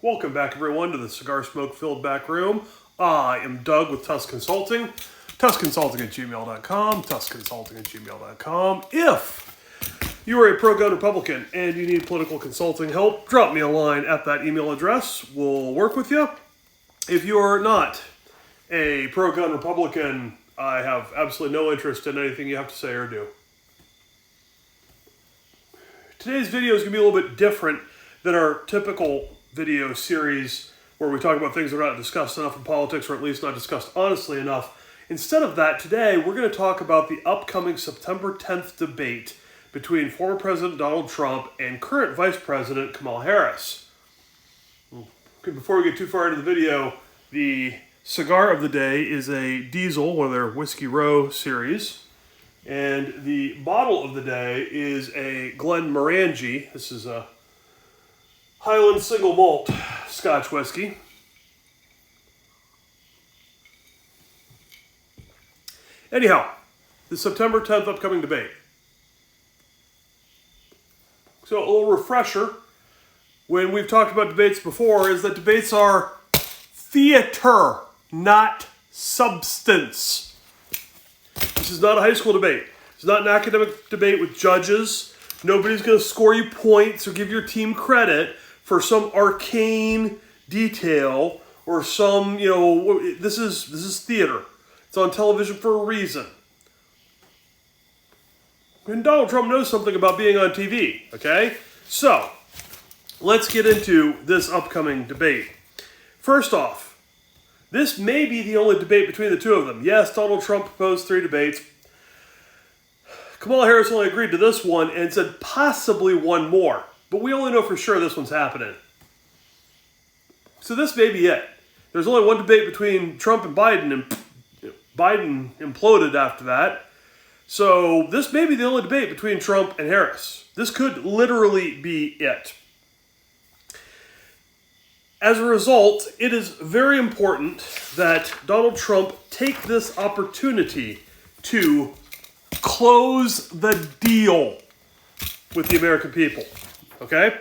Welcome back, everyone, to the cigar smoke-filled back room. I am Doug with Tusk Consulting, tuskconsulting@gmail.com, tuskconsulting@gmail.com. If you are a pro-gun Republican and you need political consulting help, drop me a line at that email address. We'll work with you. If you are not a pro-gun Republican, I have absolutely no interest in anything you have to say or do. Today's video is going to be a little bit different than our typical video series where we talk about things that are not discussed enough in politics, or at least not discussed honestly enough. Instead of that, today we're going to talk about the upcoming September 10th debate between former President Donald Trump and current Vice President Kamala Harris. Okay, before we get too far into the video, the cigar of the day is a Diesel, one of their Whiskey Row series. And the bottle of the day is a Glenmorangie. This is a Highland Single Malt Scotch whiskey. Anyhow, the September 10th upcoming debate. So a little refresher, when we've talked about debates before, is that debates are theater, not substance. This is not a high school debate. It's not an academic debate with judges. Nobody's going to score you points or give your team credit for some arcane detail or some, this is theater. It's on television for a reason. And Donald Trump knows something about being on TV, okay? So, let's get into this upcoming debate. First off, this may be the only debate between the two of them. Yes, Donald Trump proposed 3 debates. Kamala Harris only agreed to this one and said possibly one more. But we only know for sure this one's happening. So this may be it. There's only one debate between Trump and Biden imploded after that. So this may be the only debate between Trump and Harris. This could literally be it. As a result, it is very important that Donald Trump take this opportunity to close the deal with the American people. Okay?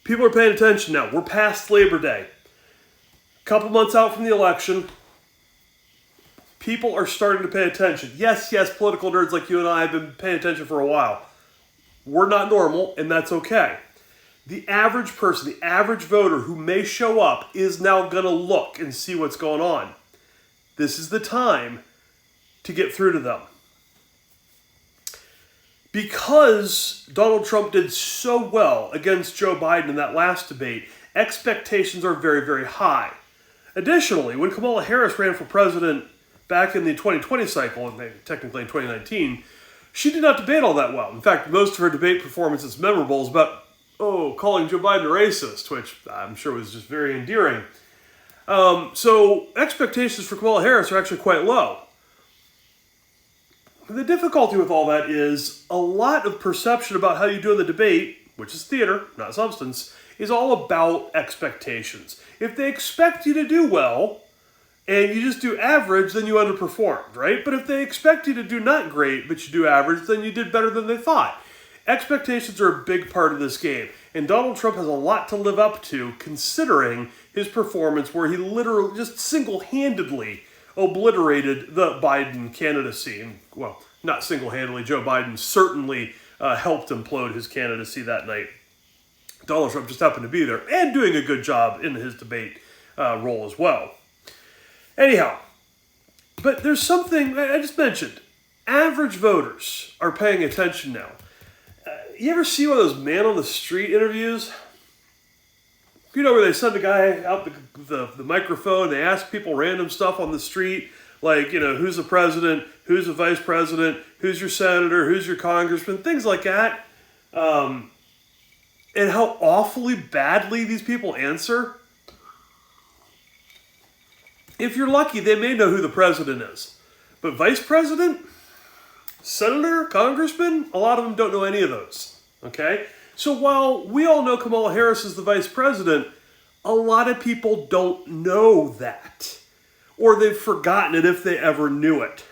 People are paying attention now. We're past Labor Day. A couple months out from the election, people are starting to pay attention. Yes, political nerds like you and I have been paying attention for a while. We're not normal, and that's okay. The average person, the average voter who may show up is now going to look and see what's going on. This is the time to get through to them. Because Donald Trump did so well against Joe Biden in that last debate, expectations are very, very high. Additionally, when Kamala Harris ran for president back in the 2020 cycle, and technically in 2019, she did not debate all that well. In fact, most of her debate performance is memorable is about, calling Joe Biden a racist, which I'm sure was just very endearing. So expectations for Kamala Harris are actually quite low. The difficulty with all that is a lot of perception about how you do in the debate, which is theater, not substance, is all about expectations. If they expect you to do well, and you just do average, then you underperformed, right? But if they expect you to do not great, but you do average, then you did better than they thought. Expectations are a big part of this game, and Donald Trump has a lot to live up to considering his performance where he literally just single-handedly obliterated the Biden candidacy. And, well, not single-handedly, Joe Biden certainly helped implode his candidacy that night. Donald Trump just happened to be there and doing a good job in his debate role as well. Anyhow, but there's something I just mentioned. Average voters are paying attention now. You ever see one of those man on the street interviews? You know, where they send a guy out the microphone, they ask people random stuff on the street, like, who's the president, who's the vice president, who's your senator, who's your congressman, things like that. And how awfully badly these people answer. If you're lucky, they may know who the president is. But vice president, senator, congressman, a lot of them don't know any of those. Okay? So while we all know Kamala Harris is the vice president, a lot of people don't know that. Or they've forgotten it if they ever knew it.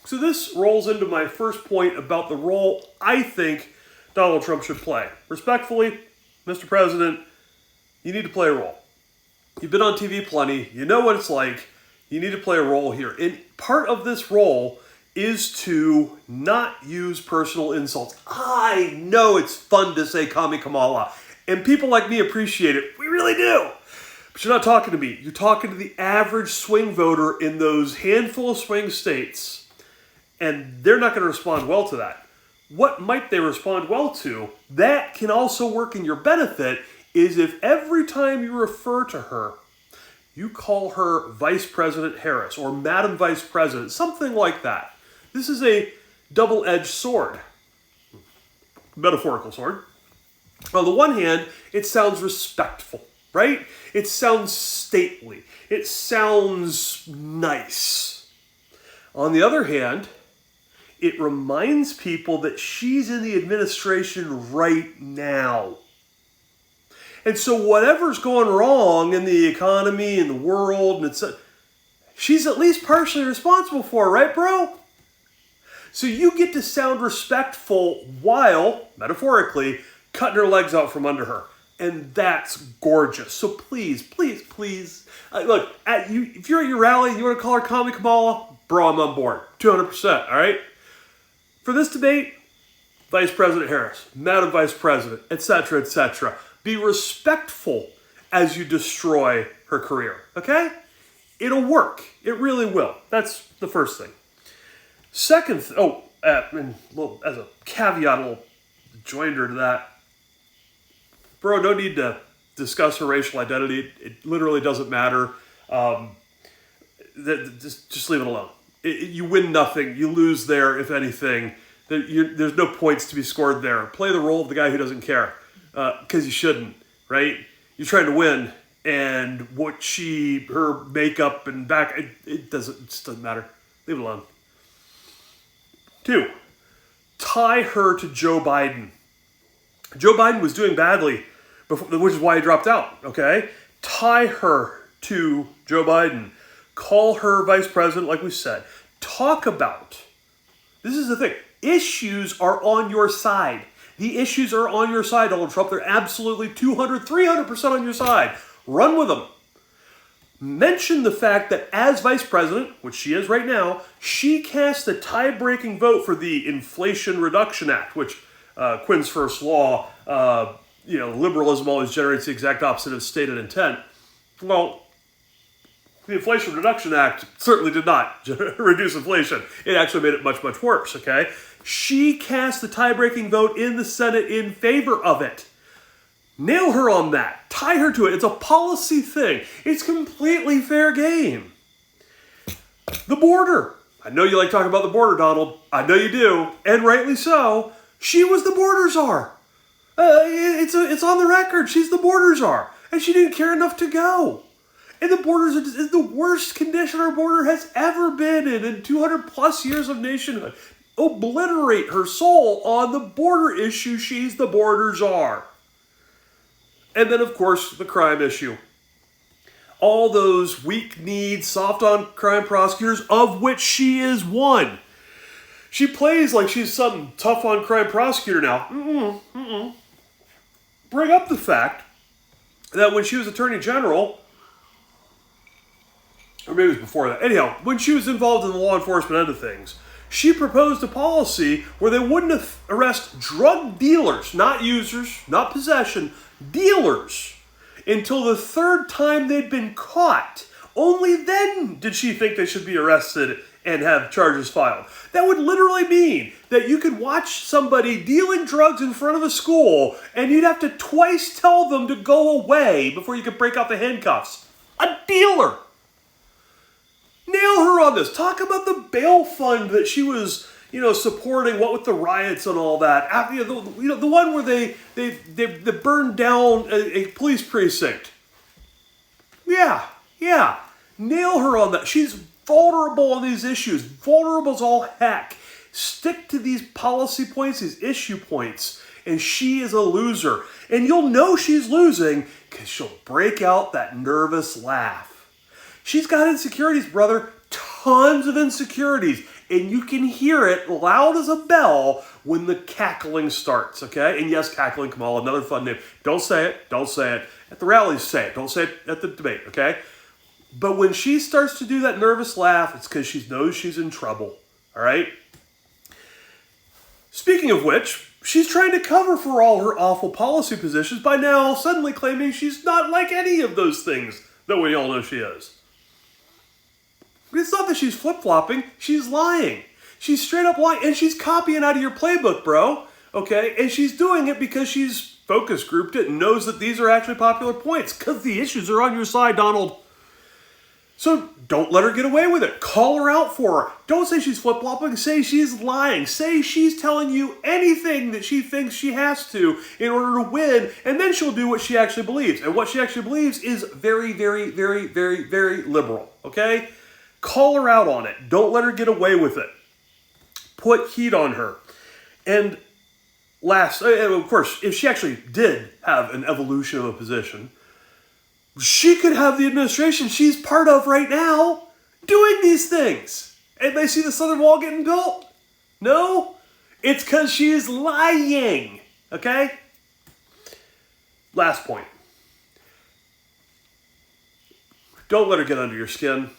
So this rolls into my first point about the role I think Donald Trump should play. Respectfully, Mr. President, you need to play a role. You've been on TV plenty. You know what it's like. You need to play a role here. And part of this role is to not use personal insults. I know it's fun to say Kami Kamala, and people like me appreciate it. We really do. But you're not talking to me. You're talking to the average swing voter in those handful of swing states, and they're not going to respond well to that. What might they respond well to? That can also work in your benefit is if every time you refer to her, you call her Vice President Harris or Madam Vice President, something like that. This is a double-edged sword, metaphorical sword. On the one hand, it sounds respectful, right? It sounds stately. It sounds nice. On the other hand, it reminds people that she's in the administration right now. And so whatever's going wrong in the economy and the world, and she's at least partially responsible for it, right, bro? So you get to sound respectful while, metaphorically, cutting her legs out from under her. And that's gorgeous. So please, please, please, look, if you're at your rally and you want to call her Kami Kamala, bro, I'm on board. 200%, all right? For this debate, Vice President Harris, Madam Vice President, etc., etc. Be respectful as you destroy her career, okay? It'll work. It really will. That's the first thing. Second, as a caveat, a little joinder to that, bro, no need to discuss her racial identity. It literally doesn't matter. Just leave it alone. You win nothing. You lose there, if anything. There's no points to be scored there. Play the role of the guy who doesn't care, because you shouldn't, right? You're trying to win, and her makeup and back, it just doesn't matter. Leave it alone. 2, tie her to Joe Biden. Joe Biden was doing badly, which is why he dropped out, okay? Tie her to Joe Biden. Call her vice president, like we said. Talk about, this is the thing, issues are on your side. The issues are on your side, Donald Trump. They're absolutely 200, 300% on your side. Run with them. Mention the fact that as vice president, which she is right now, she cast the tie-breaking vote for the Inflation Reduction Act, which Quinn's first law, liberalism always generates the exact opposite of stated intent. Well, the Inflation Reduction Act certainly did not reduce inflation. It actually made it much, much worse, okay? She cast the tie-breaking vote in the Senate in favor of it. Nail her on that. Tie her to it. It's a policy thing. It's completely fair game. The border. I know you like talking about the border, Donald. I know you do, and rightly so. She was the border czar. It's on the record. She's the border czar, and she didn't care enough to go. And the border is the worst condition our border has ever been in 200 plus years of nationhood. Obliterate her soul on the border issue. She's the border czar. And then, of course, the crime issue. All those weak-kneed, soft-on-crime prosecutors, of which she is one. She plays like she's some tough-on-crime prosecutor now. Bring up the fact that when she was Attorney General, or maybe it was before that. Anyhow, when she was involved in the law enforcement end of things, she proposed a policy where they wouldn't arrest drug dealers, not users, not possession, dealers, until the third time they'd been caught. Only then did she think they should be arrested and have charges filed. That would literally mean that you could watch somebody dealing drugs in front of a school and you'd have to twice tell them to go away before you could break out the handcuffs. A dealer! Nail her on this. Talk about the bail fund that she was, supporting, what with the riots and all that. After, the one where they burned down a police precinct. Yeah. Nail her on that. She's vulnerable on these issues. Vulnerable as all heck. Stick to these policy points, these issue points, and she is a loser. And you'll know she's losing because she'll break out that nervous laugh. She's got insecurities, brother. Tons of insecurities. and you can hear it loud as a bell when the cackling starts, okay? And yes, Cackling Kamala, another fun name. Don't say it. Don't say it. At the rallies, say it. Don't say it at the debate, okay? But when she starts to do that nervous laugh, it's because she knows she's in trouble, all right? Speaking of which, she's trying to cover for all her awful policy positions by now suddenly claiming she's not like any of those things that we all know she is. It's not that she's flip-flopping, she's lying. She's straight up lying, and she's copying out of your playbook, bro, okay? And she's doing it because she's focus grouped it and knows that these are actually popular points, because the issues are on your side, Donald. So don't let her get away with it. Call her out for her. Don't say she's flip-flopping. Say she's lying. Say she's telling you anything that she thinks she has to in order to win, and then she'll do what she actually believes. And what she actually believes is very, very, very, very, very liberal, okay? Call her out on it. Don't let her get away with it. Put heat on her. And last, of course, if she actually did have an evolution of a position, she could have the administration she's part of right now doing these things. Anybody see the Southern Wall getting built? No? It's because she is lying. Okay? Last point. Don't let her get under your skin.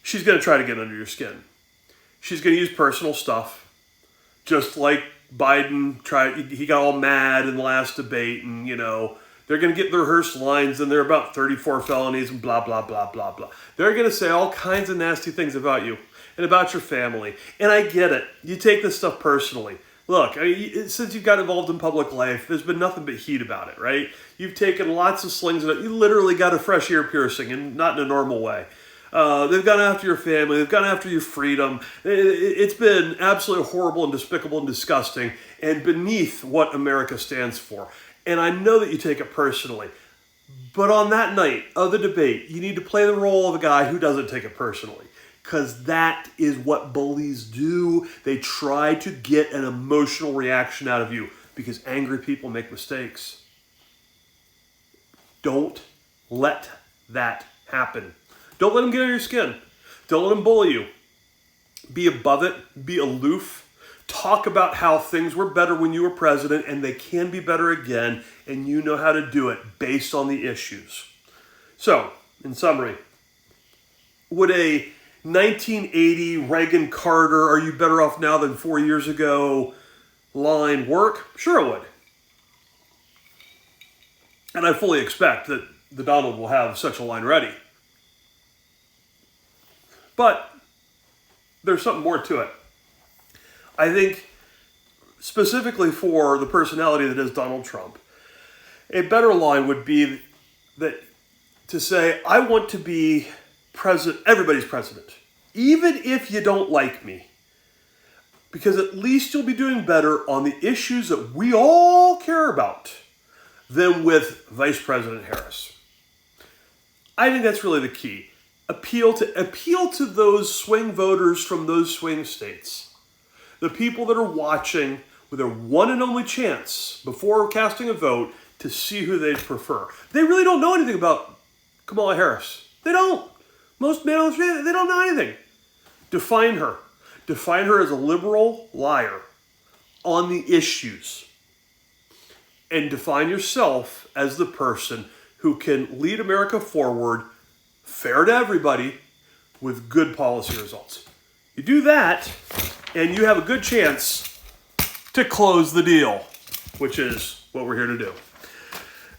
She's going to try to get under your skin. She's going to use personal stuff. Just like Biden tried, he got all mad in the last debate and, they're going to get the rehearsed lines, and they're about 34 felonies and blah, blah, blah, blah, blah. They're going to say all kinds of nasty things about you and about your family. And I get it. You take this stuff personally. Look, since you've got involved in public life, there's been nothing but heat about it, right? You've taken lots of slings at it. You literally got a fresh ear piercing, and not in a normal way. They've gone after your family. They've gone after your freedom. It's been absolutely horrible and despicable and disgusting and beneath what America stands for. And I know that you take it personally. But on that night of the debate, you need to play the role of a guy who doesn't take it personally. Because that is what bullies do. They try to get an emotional reaction out of you. Because angry people make mistakes. Don't let that happen. Don't let them get under your skin. Don't let them bully you. Be above it. Be aloof. Talk about how things were better when you were president and they can be better again, and you know how to do it based on the issues. So, in summary, would a 1980 Reagan-Carter, are you better off now than 4 years ago line work? Sure it would. And I fully expect that the Donald will have such a line ready. But there's something more to it. I think specifically for the personality that is Donald Trump, a better line would be that to say, I want to be president, everybody's president, even if you don't like me, because at least you'll be doing better on the issues that we all care about than with Vice President Harris. I think that's really the key. Appeal to those swing voters from those swing states. The people that are watching with their one and only chance before casting a vote to see who they prefer. They really don't know anything about Kamala Harris. They don't. Most men on the street, they don't know anything. Define her. Define her as a liberal liar on the issues. And define yourself as the person who can lead America forward, fair to everybody, with good policy results. You do that, and you have a good chance to close the deal, which is what we're here to do.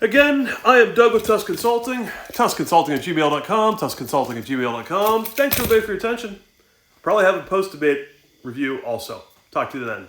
Again, I am Doug with Tusk Consulting, tuskconsulting@gmail.com, tuskconsulting@gmail.com. Thanks everybody for your attention. Probably have a post-debate review also. Talk to you then.